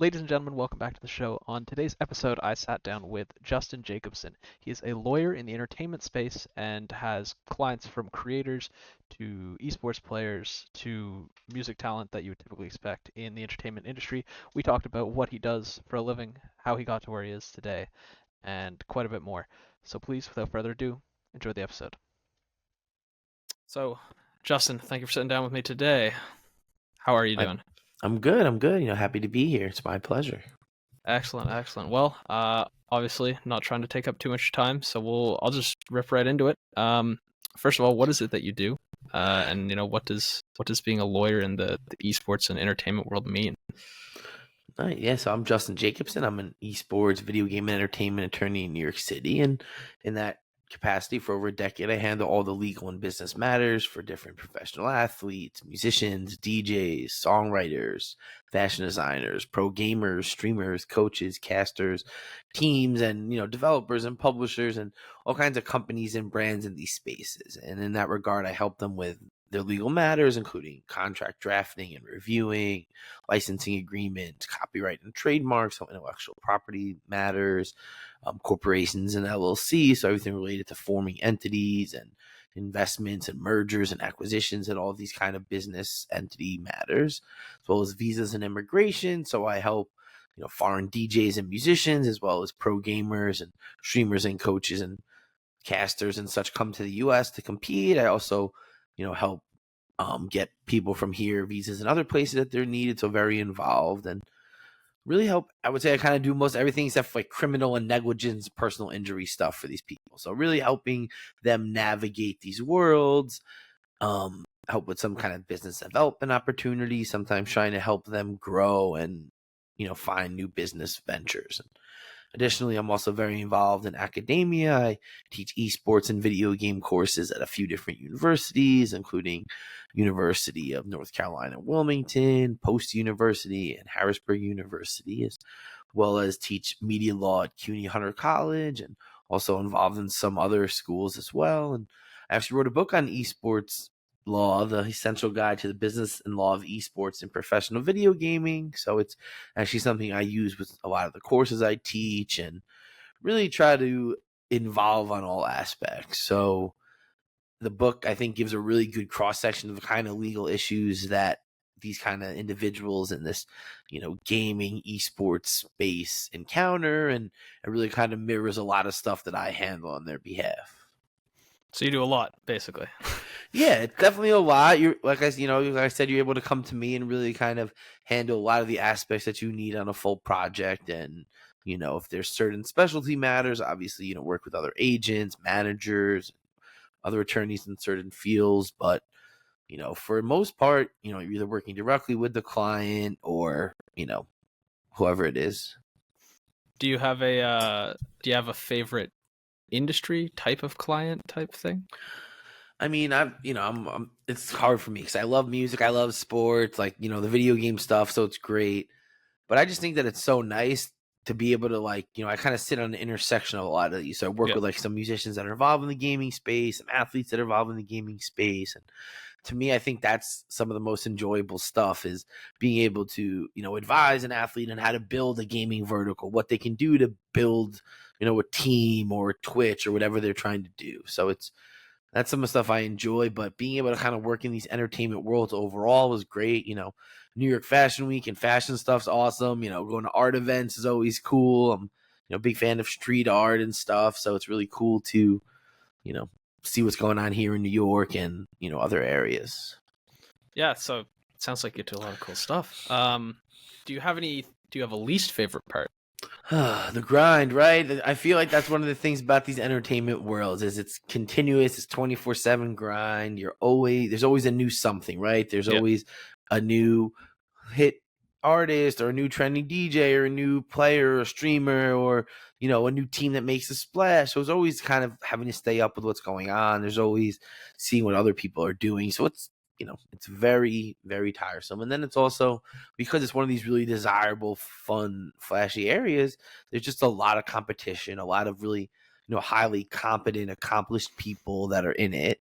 Ladies and gentlemen, welcome back to the show. On today's episode, I sat down with Justin Jacobson. He is a lawyer in the entertainment space and has clients from creators to esports players to music talent that you would typically expect in the entertainment industry. We talked about what he does for a living, how he got to where he is today, and quite a bit more. So please, without further ado, enjoy the episode. So, Justin, thank you for sitting down with me today. How are you I, doing? I'm good. I'm good. Happy to be here. It's my pleasure. Excellent, excellent. Well, obviously, not trying to take up too much time, so I'll just rip right into it. First of all, what is it that you do? And what does being a lawyer in the esports and entertainment world mean? All right, yeah, so I'm Justin Jacobson. I'm an esports video game and entertainment attorney in New York City. And in that capacity for over a decade, I handle all the legal and business matters for different professional athletes, musicians, DJs, songwriters, fashion designers, pro gamers, streamers, coaches, casters, teams, and developers and publishers and all kinds of companies and brands in these spaces. And in that regard, I help them with their legal matters, including contract drafting and reviewing, licensing agreements, copyright and trademarks, so intellectual property matters, corporations and LLCs, so everything related to forming entities and investments and mergers and acquisitions and all of these kind of business entity matters, as well as visas and immigration. So I help foreign DJs and musicians, as well as pro gamers and streamers and coaches and casters and such come to the U.S. to compete. I also help get people from here visas and other places that they're needed. So very involved and really help. I would say I kind of do most everything except for like criminal and negligence, personal injury stuff for these people. So really helping them navigate these worlds, help with some kind of business development opportunities, sometimes trying to help them grow and find new business ventures. Additionally, I'm also very involved in academia. I teach esports and video game courses at a few different universities, including University of North Carolina, Wilmington, Post University, and Harrisburg University, as well as teach media law at CUNY Hunter College, and also involved in some other schools as well. And I actually wrote a book on esports law, the essential guide to the business and law of esports and professional video gaming. So it's actually something I use with a lot of the courses I teach and really try to involve on all aspects. So the book, I think, gives a really good cross section of the kind of legal issues that these kind of individuals in this, gaming esports space encounter. And it really kind of mirrors a lot of stuff that I handle on their behalf. So you do a lot, basically. Yeah, it's definitely a lot. You're like I said, you're able to come to me and really kind of handle a lot of the aspects that you need on a full project. And if there's certain specialty matters, obviously, work with other agents, managers, other attorneys in certain fields. But for the most part, you're either working directly with the client or whoever it is. Do you have a favorite industry type of client type thing? I mean, it's hard for me because I love music, I love sports, like the video game stuff, so it's great. But I just think that it's so nice to be able to I kind of sit on the intersection of a lot of these. So I work Yeah. with like some musicians that are involved in the gaming space, some athletes that are involved in the gaming space, and to me, I think that's some of the most enjoyable stuff is being able to advise an athlete on how to build a gaming vertical, what they can do to build a team or Twitch or whatever they're trying to do. So that's some of the stuff I enjoy, but being able to kind of work in these entertainment worlds overall was great. New York Fashion Week and fashion stuff's awesome. Going to art events is always cool. I'm, a big fan of street art and stuff. So it's really cool to, you know, see what's going on here in New York and, other areas. Yeah, so it sounds like you do a lot of cool stuff. Do you have a least favorite part? The grind, right? I feel like that's one of the things about these entertainment worlds is it's continuous, it's 24/7 grind. There's always a new something, right? There's always a new hit artist or a new trending DJ or a new player or streamer or a new team that makes a splash. So it's always kind of having to stay up with what's going on. There's always seeing what other people are doing. So it's very, very tiresome. And then it's also because it's one of these really desirable, fun, flashy areas, there's just a lot of competition, a lot of really, highly competent, accomplished people that are in it.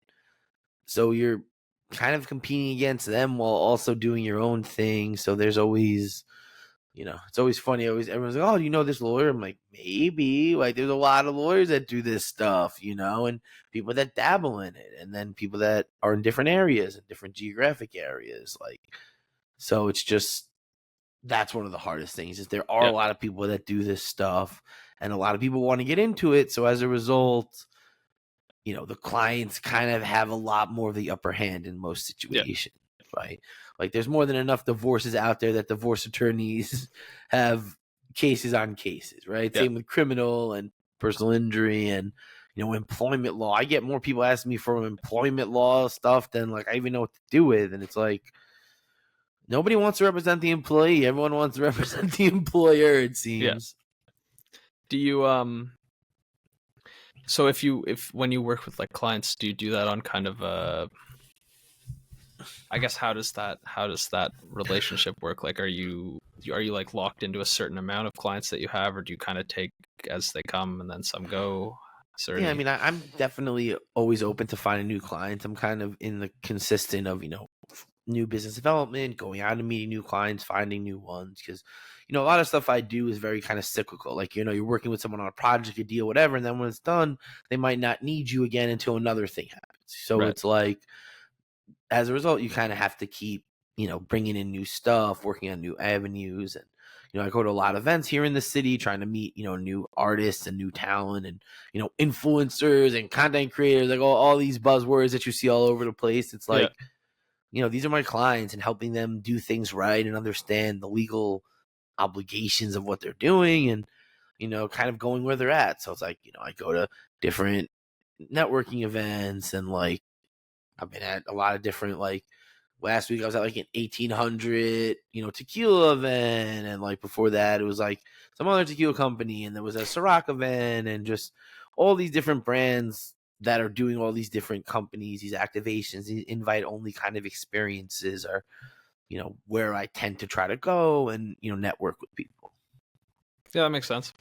So you're kind of competing against them while also doing your own thing. So there's always It's always funny. Everyone's like, "Oh, do you know this lawyer?" I'm like, maybe. Like, there's a lot of lawyers that do this stuff, and people that dabble in it, and then people that are in different areas, in different geographic areas. Like, so it's just that's one of the hardest things is there are a Yeah. lot of people that do this stuff, and a lot of people want to get into it. So as a result, the clients kind of have a lot more of the upper hand in most Yeah. situations, right? Like there's more than enough divorces out there that divorce attorneys have cases on cases, right? Yeah. Same with criminal and personal injury and employment law. I get more people asking me for employment law stuff than like I even know what to do with, and it's like nobody wants to represent the employee. Everyone wants to represent the employer, it Yeah. seems. Do you so if when you work with like clients, do you do that on kind of I guess how does that relationship work? Like, are you like locked into a certain amount of clients that you have, or do you kind of take as they come and then some go? Is there Yeah, I any? mean, I'm definitely always open to finding new clients. I'm kind of in the consistent of, new business development, going out and meeting new clients, finding new ones. Because, a lot of stuff I do is very kind of cyclical. Like, you're working with someone on a project, a deal, whatever. And then when it's done, they might not need you again until another thing happens. So Right. it's like, as a result, you kind of have to keep, bringing in new stuff, working on new avenues. And, I go to a lot of events here in the city trying to meet, new artists and new talent and, influencers and content creators, like all these buzzwords that you see all over the place. It's Yeah. like, these are my clients and helping them do things right and understand the legal obligations of what they're doing and, kind of going where they're at. So it's like, I go to different networking events and like, I've been at a lot of different like last week I was at like an 1800 tequila event, and like before that it was like some other tequila company, and there was a Ciroc event, and just all these different brands that are doing all these different companies, these activations, these invite only kind of experiences are where I tend to try to go and network with people. Yeah, that makes sense.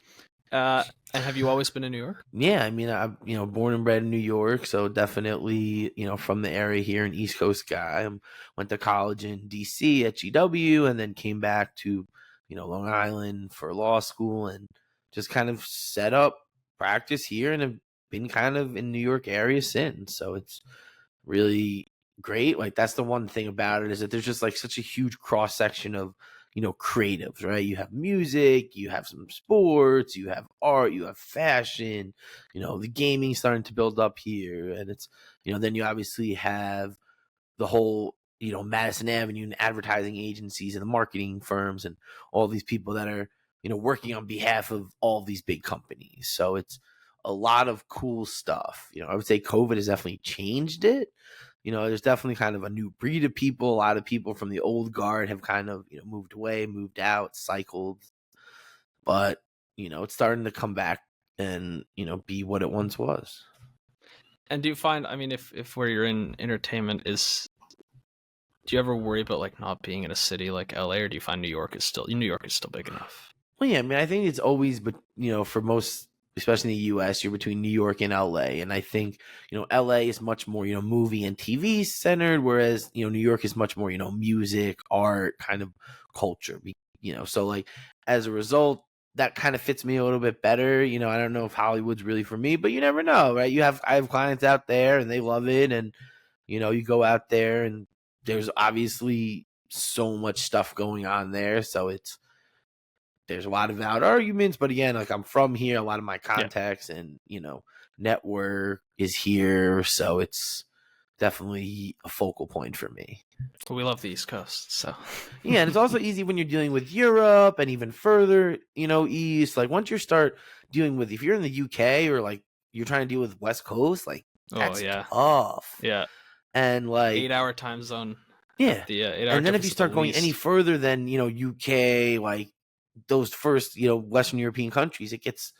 And have you always been in New York? Yeah, I mean, I'm born and bred in New York, so definitely from the area here, an East Coast guy. Went to college in D.C. at GW, and then came back to Long Island for law school, and just kind of set up practice here, and have been kind of in New York area since. So it's really great. Like that's the one thing about it is that there's just like such a huge cross section of creatives, right? You have music, you have some sports, you have art, you have fashion, the gaming starting to build up here, and it's then you obviously have the whole Madison Avenue and advertising agencies and the marketing firms and all these people that are working on behalf of all these big companies. So it's a lot of cool stuff. I would say COVID has definitely changed it. There's definitely kind of a new breed of people. A lot of people from the old guard have kind of moved away, moved out, cycled, but it's starting to come back and be what it once was. And do you find, I mean, if where you're in entertainment is, do you ever worry about like not being in a city like LA, or do you find New York is still big enough? Well, yeah, I mean, I think it's always, but for most, especially in the U.S., you're between New York and L.A. And I think L.A. is much more movie and TV centered, whereas New York is much more music, art, kind of culture. So like as a result, that kind of fits me a little bit better. I don't know if Hollywood's really for me, but you never know, right? I have clients out there and they love it, and you go out there and there's obviously so much stuff going on there, so there's a lot of valid arguments, but again, like I'm from here, a lot of my Yeah. contacts and network is here, so it's definitely a focal point for me. But we love the East Coast, so Yeah, and it's also easy when you're dealing with Europe and even further, east. Like once you start dealing with, if you're in the UK or like you're trying to deal with West Coast, like oh that's yeah, tough. yeah, And like 8 hour time zone at yeah, the 8 hour and then if you difference at the start going any least. further than UK, like those first Western European countries, it's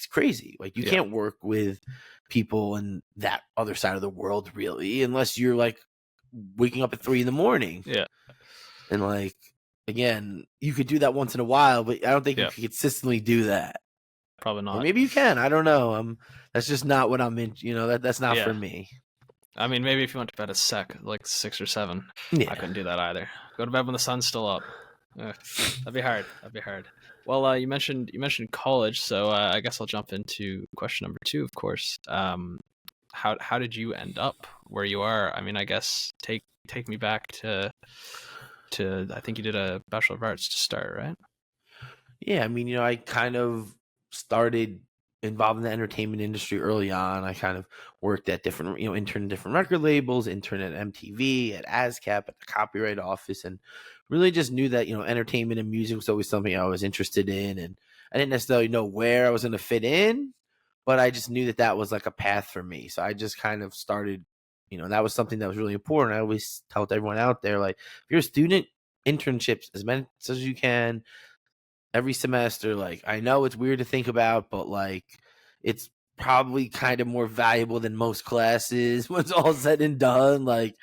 crazy. Like you Yeah, can't work with people in that other side of the world really, unless you're like waking up at 3 a.m. yeah, And like again, you could do that once in a while, but I don't think you yeah, could consistently do that. probably Or not. maybe you can. I don't know. That's just not what I'm in. That's not for Yeah, me. I mean, maybe if you went to bed at like 6 or 7, Yeah. I couldn't do that either. Go to bed when the sun's still up. Ugh, that'd be hard. That'd be hard. Well, you mentioned college, so I guess I'll jump into question number two. Of course, how did you end up where you are? I mean, I guess take me back to I think you did a Bachelor of Arts to start, right? Yeah, I mean, I kind of started involved in the entertainment industry early on. I kind of worked at different, interned in different record labels, interned at MTV, at ASCAP, at the Copyright Office, and really just knew that, entertainment and music was always something I was interested in. And I didn't necessarily know where I was going to fit in, but I just knew that that was like a path for me. So I just kind of started, that was something that was really important. I always tell everyone out there, like, if you're a student, internships as many as you can every semester. Like, I know it's weird to think about, but like, it's probably kind of more valuable than most classes when it's all said and done. Like,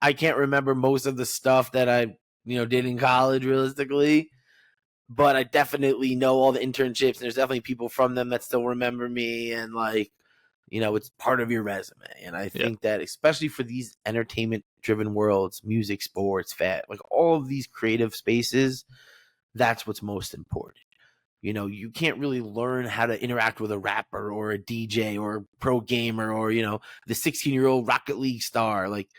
I can't remember most of the stuff that I, did in college realistically, but I definitely know all the internships, and there's definitely people from them that still remember me, and like, it's part of your resume. And I Yeah. think that especially for these entertainment driven worlds, music, sports, like all of these creative spaces, that's what's most important. You can't really learn how to interact with a rapper or a DJ or a pro gamer or, the 16-year-old Rocket League star. Like,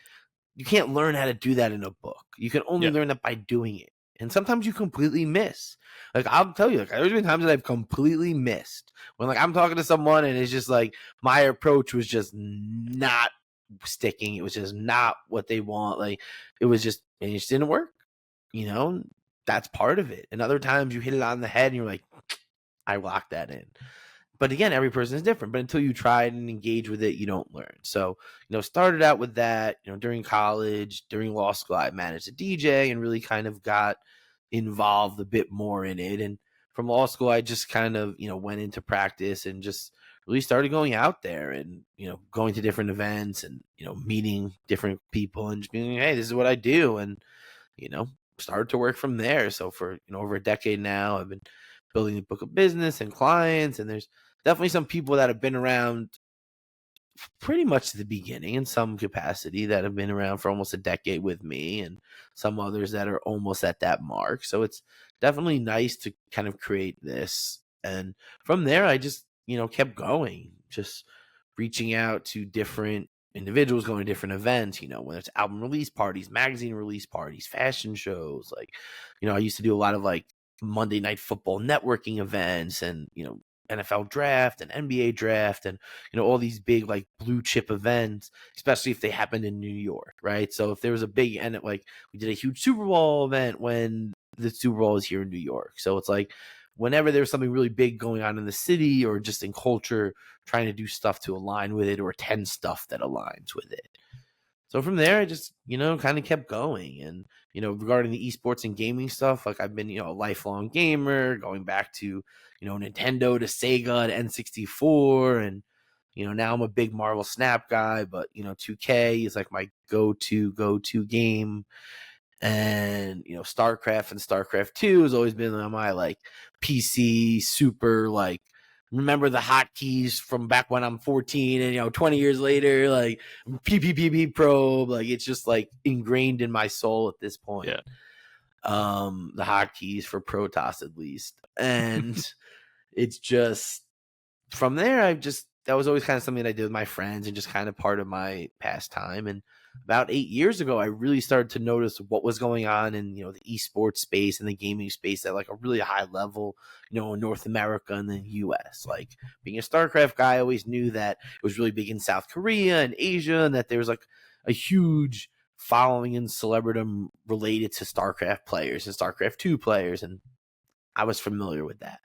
you can't learn how to do that in a book. You can only Yeah. learn that by doing it. And sometimes you completely miss. Like, I'll tell you, like, there's been times that I've completely missed when, like, I'm talking to someone and it's just like my approach was just not sticking. It was just not what they want. Like, it just didn't work. You know, that's part of it. And other times you hit it on the head and you're like, I locked that in. But again, every person is different. But until you try it and engage with it, you don't learn. So, started out with that, during college, during law school, I managed a DJ and really kind of got involved a bit more in it. And from law school, I just kind of, went into practice and just really started going out there and, going to different events and, meeting different people and just being, hey, this is what I do. And, you know, started to work from there. So for, over a decade now, I've been building a book of business and clients. And there's definitely some people that have been around pretty much the beginning in some capacity that have been around for almost a decade with me, and some others that are almost at that mark. So it's definitely nice to kind of create this. And from there, I just, kept going, just reaching out to different individuals, going to different events, whether it's album release parties, magazine release parties, fashion shows. Like, I used to do a lot of like Monday Night Football networking events and, NFL draft and NBA draft and, all these big like blue chip events, especially if they happened in New York, right? So if there was a big, and like we did a huge Super Bowl event when the Super Bowl is here in New York. So it's like whenever there's something really big going on in the city or just in culture, trying to do stuff to align with it or attend stuff that aligns with it. So from there, I just, kind of kept going. And, regarding the esports and gaming stuff, like I've been, a lifelong gamer, going back to, Nintendo to Sega to N64. And, now I'm a big Marvel Snap guy, but, 2K is like my go-to game. And, StarCraft and StarCraft 2 has always been on my like PC super like remember the hotkeys from back when I'm 14 and 20 years later, like PPPP probe, like it's just like ingrained in my soul at this point. Yeah. The hotkeys for Protoss at least. And it's just from there, that was always kind of something that I did with my friends and just kind of part of my pastime. And about 8 years ago, I really started to notice what was going on in, the esports space and the gaming space at like a really high level, in North America and the US. Like being a StarCraft guy, I always knew that it was really big in South Korea and Asia, and that there was like a huge following and celebridom related to StarCraft players and StarCraft 2 players. And I was familiar with that.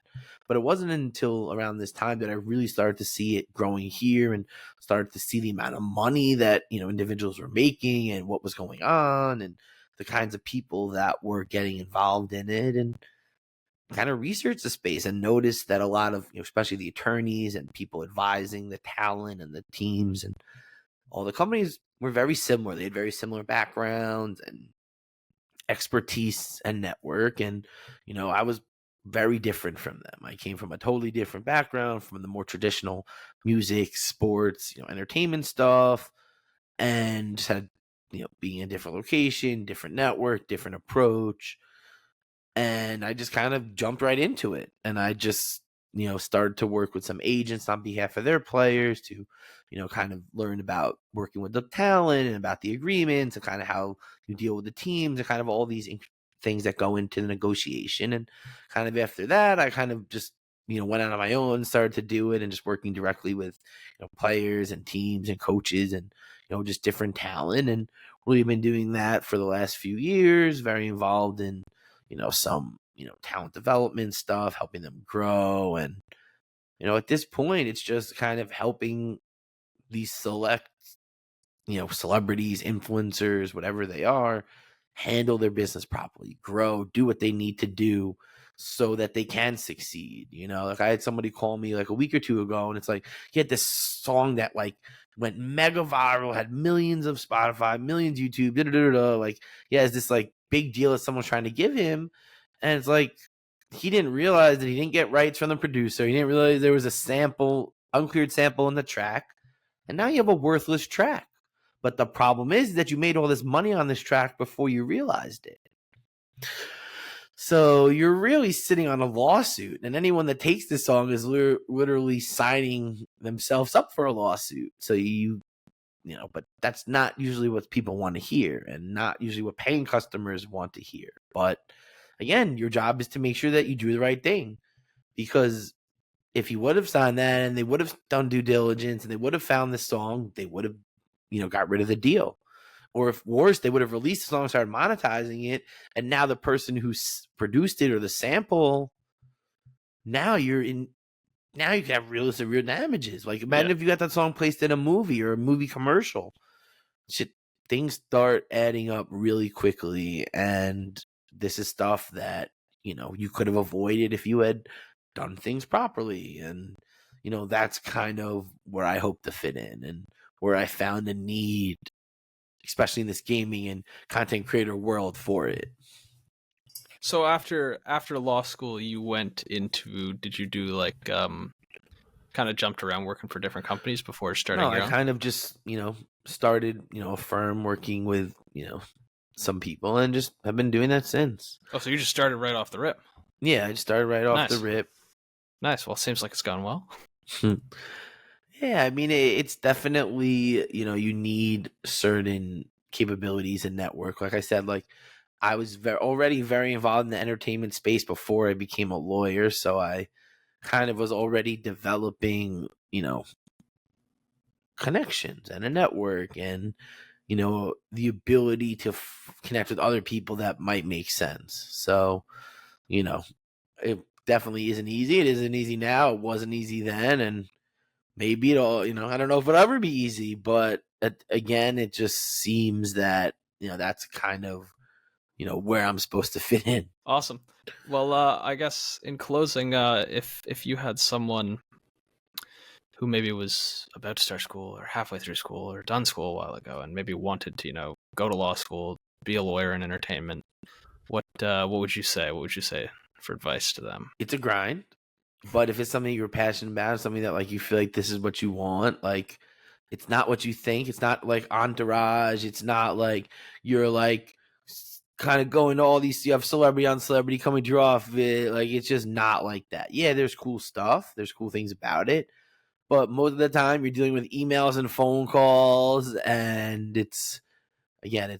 But it wasn't until around this time that I really started to see it growing here and started to see the amount of money that, individuals were making and what was going on and the kinds of people that were getting involved in it, and kind of research the space and notice that a lot of, especially the attorneys and people advising the talent and the teams and all the companies were very similar. They had very similar backgrounds and expertise and network. And, I was very different from them. I came from a totally different background, from the more traditional music, sports, entertainment stuff, and just had, being in a different location, different network, different approach. And I just kind of jumped right into it. And I just, started to work with some agents on behalf of their players to, kind of learn about working with the talent and about the agreements and kind of how you deal with the teams and kind of all these things that go into the negotiation. And kind of after that, I kind of just, went out on my own, started to do it and just working directly with, players and teams and coaches and, just different talent. And really been doing that for the last few years, very involved in, some, talent development stuff, helping them grow. And, at this point, it's just kind of helping these select, celebrities, influencers, whatever they are, handle their business properly, grow, do what they need to do so that they can succeed. Like I had somebody call me like a week or two ago, and it's like, he had this song that like went mega viral, had millions of Spotify, millions YouTube, da da da da. Like, yeah, it's this like big deal that someone's trying to give him. And it's like, he didn't realize that he didn't get rights from the producer. He didn't realize there was a sample, uncleared sample in the track. And now you have a worthless track. But the problem is that you made all this money on this track before you realized it. So you're really sitting on a lawsuit. And anyone that takes this song is literally signing themselves up for a lawsuit. So but that's not usually what people want to hear and not usually what paying customers want to hear. But again, your job is to make sure that you do the right thing, because if you would have signed that and they would have done due diligence and they would have found this song, they would have, got rid of the deal. Or if worse, they would have released the song, started monetizing it, and now the person who produced it or the sample, now you could have real damages. Like imagine if you got that song placed in a movie or a movie commercial. Things start adding up really quickly, and this is stuff that you could have avoided if you had done things properly. And that's kind of where I hope to fit in and where I found a need, especially in this gaming and content creator world, for it. So after law school, you went into, did you do like kind of jumped around working for different companies before starting your own? I kind of just started a firm working with some people and just have been doing that since. Oh, so you just started right off the rip? Yeah, I just started right off the rip. Nice. Well, it seems like it's gone well. Yeah, I mean, it's definitely, you need certain capabilities and network. Like I said, like I was already very involved in the entertainment space before I became a lawyer. So I kind of was already developing, connections and a network and, the ability to connect with other people that might make sense. So, it definitely isn't easy. It isn't easy now. It wasn't easy then. And maybe it'll, I don't know if it'll ever be easy, but again, it just seems that, that's kind of, where I'm supposed to fit in. Awesome. Well, I guess in closing, if you had someone who maybe was about to start school or halfway through school or done school a while ago and maybe wanted to, go to law school, be a lawyer in entertainment, what would you say? What would you say for advice to them? It's a grind, but if it's something you're passionate about, something that like you feel like this is what you want, like it's not what you think. It's not like Entourage. It's not like you're like kind of going to all these, you have celebrity on celebrity coming to off of it. Like it's just not like that. Yeah, there's cool stuff. There's cool things about it. But most of the time you're dealing with emails and phone calls, and it's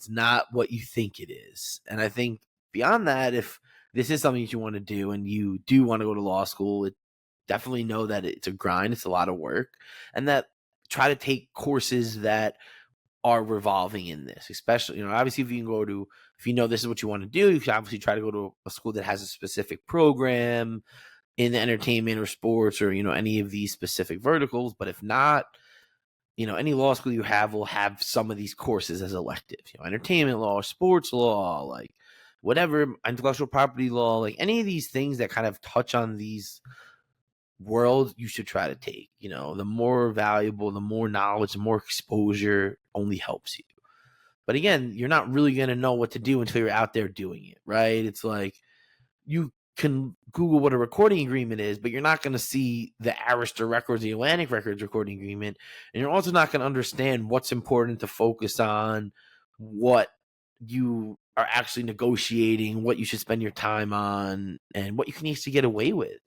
not what you think it is. And I think beyond that, if this is something that you want to do and you do want to go to law school, definitely know that it's a grind. It's a lot of work, and that try to take courses that are revolving in this, especially, obviously if this is what you want to do, you can obviously try to go to a school that has a specific program in entertainment or sports or, any of these specific verticals. But if not, any law school you have will have some of these courses as electives, entertainment law, sports law, like whatever, intellectual property law, like any of these things that kind of touch on these world, you should try to take. The more valuable, the more knowledge, the more exposure only helps you. But again, you're not really going to know what to do until you're out there doing it, right? It's like you can Google what a recording agreement is, but you're not going to see the Arista Records, the Atlantic Records recording agreement. And you're also not going to understand what's important to focus on, what you are actually negotiating what you should spend your time on and what you can actually get away with.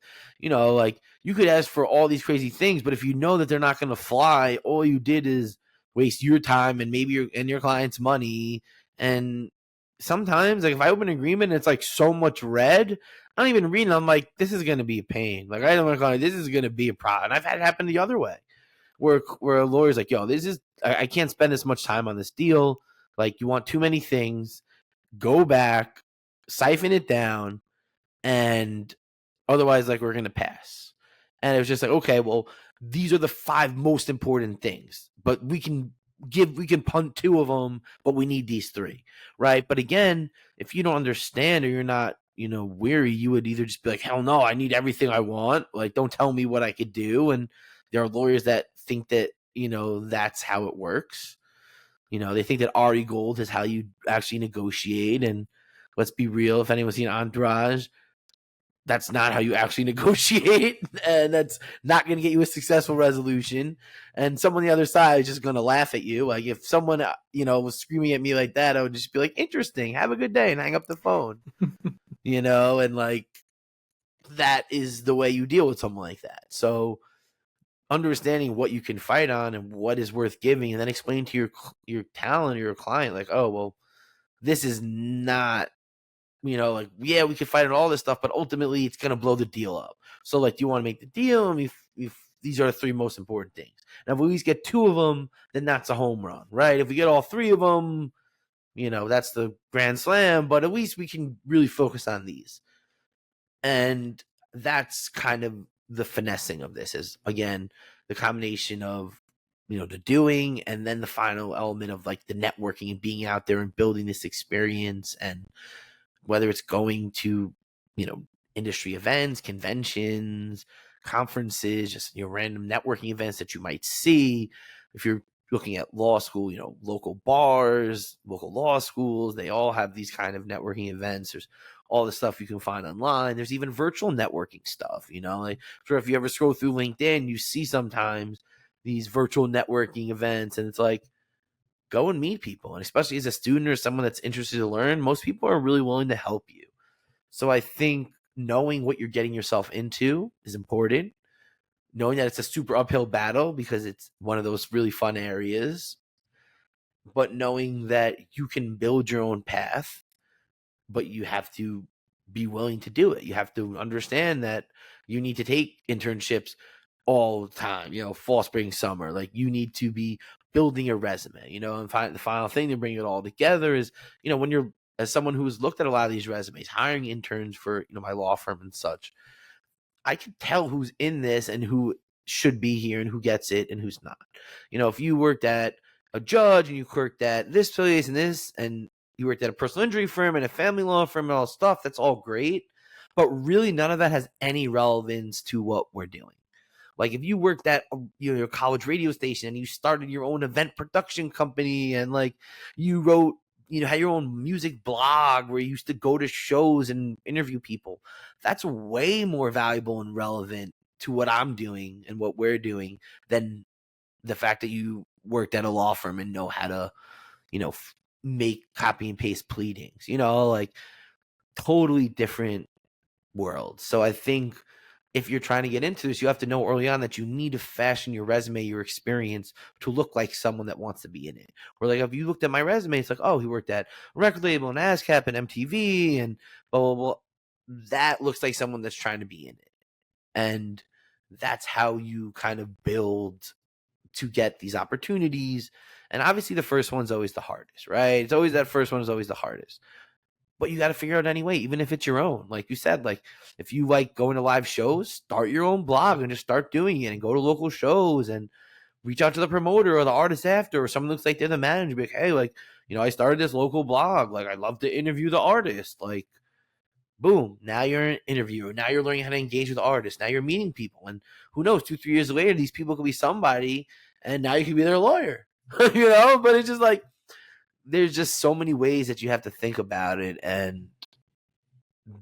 Like you could ask for all these crazy things, but if you know that they're not going to fly, all you did is waste your time and maybe your client's money. And sometimes, like if I open an agreement and it's like so much red, I don't even read it. I'm like, this is going to be a pain. Like I don't want to. This is going to be a problem. And I've had it happen the other way, where a lawyer's like, yo, I can't spend this much time on this deal. Like you want too many things, go back, siphon it down, and otherwise, like, we're going to pass. And it was just like, okay, well, these are the 5 most important things, but we can punt 2 of them, but we need these 3, right? But again, if you don't understand or you're not, weary, you would either just be like, hell no, I need everything I want. Like, don't tell me what I could do. And there are lawyers that think that, that's how it works. They think that Ari Gold is how you actually negotiate. And let's be real, if anyone's seen Entourage, that's not how you actually negotiate. And that's not going to get you a successful resolution. And someone on the other side is just going to laugh at you. Like if someone, was screaming at me like that, I would just be like, interesting, have a good day, and hang up the phone, and like that is the way you deal with someone like that. So understanding what you can fight on and what is worth giving, and then explain to your talent or your client, like, oh, well, this is not, like, yeah, we could fight on all this stuff, but ultimately it's going to blow the deal up. So like, do you want to make the deal? And if these are the 3 most important things. Now, if we at least get 2 of them, then that's a home run, right? If we get all 3 of them, that's the grand slam, but at least we can really focus on these. And that's kind of the finessing of this, is again the combination of the doing, and then the final element of like the networking and being out there and building this experience. And whether it's going to industry events, conventions, conferences, just random networking events that you might see. If you're looking at law school, local bars, local law schools, they all have these kind of networking events. There's all the stuff you can find online. There's even virtual networking stuff, like sure, if you ever scroll through LinkedIn, you see sometimes these virtual networking events, and it's like, go and meet people. And especially as a student or someone that's interested to learn, most people are really willing to help you. So I think knowing what you're getting yourself into is important. Knowing that it's a super uphill battle because it's one of those really fun areas, but knowing that you can build your own path, but you have to be willing to do it. You have to understand that you need to take internships all the time, fall, spring, summer. Like you need to be building a resume, and the final thing to bring it all together is, when you're, as someone who's looked at a lot of these resumes, hiring interns for, my law firm and such, I can tell who's in this and who should be here and who gets it and who's not. If you worked at a judge and you worked at this place and this, and you worked at a personal injury firm and a family law firm and all stuff, that's all great. But really none of that has any relevance to what we're doing. Like if you worked at your college radio station and you started your own event production company, and like you wrote, had your own music blog where you used to go to shows and interview people, that's way more valuable and relevant to what I'm doing and what we're doing than the fact that you worked at a law firm and know how to, make copy and paste pleadings, like totally different world. So I think if you're trying to get into this, you have to know early on that you need to fashion your resume, your experience, to look like someone that wants to be in it. Or like if you looked at my resume, it's like, oh, he worked at a record label and ASCAP and MTV and blah, blah, blah. That looks like someone that's trying to be in it. And that's how you kind of build to get these opportunities. And obviously the first one's always the hardest, right? It's always that first one is always the hardest. But you got to figure out anyway, even if it's your own. Like you said, like if you like going to live shows, start your own blog and just start doing it and go to local shows and reach out to the promoter or the artist after, or someone looks like they're the manager. Be like, hey, like, I started this local blog. Like, I'd love to interview the artist. Like, boom, now you're an interviewer. Now you're learning how to engage with the artist. Now you're meeting people. And who knows, 2-3 years later, these people could be somebody and now you could be their lawyer. But it's just like, there's just so many ways that you have to think about it, and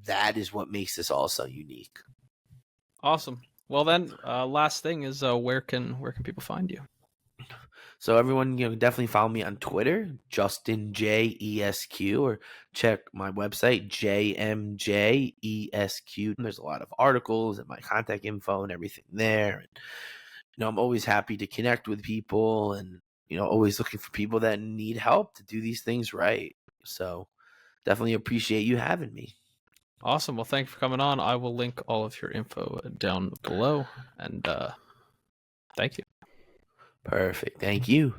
that is what makes this all so unique. Awesome. Well then, last thing is where can people find you? So everyone, definitely follow me on Twitter, Justin JESQ, or check my website, JMJESQ. There's a lot of articles and my contact info and everything there. And, I'm always happy to connect with people, and always looking for people that need help to do these things right. So definitely appreciate you having me. Awesome. Well, thank you for coming on. I will link all of your info down below, and thank you. Perfect. Thank you.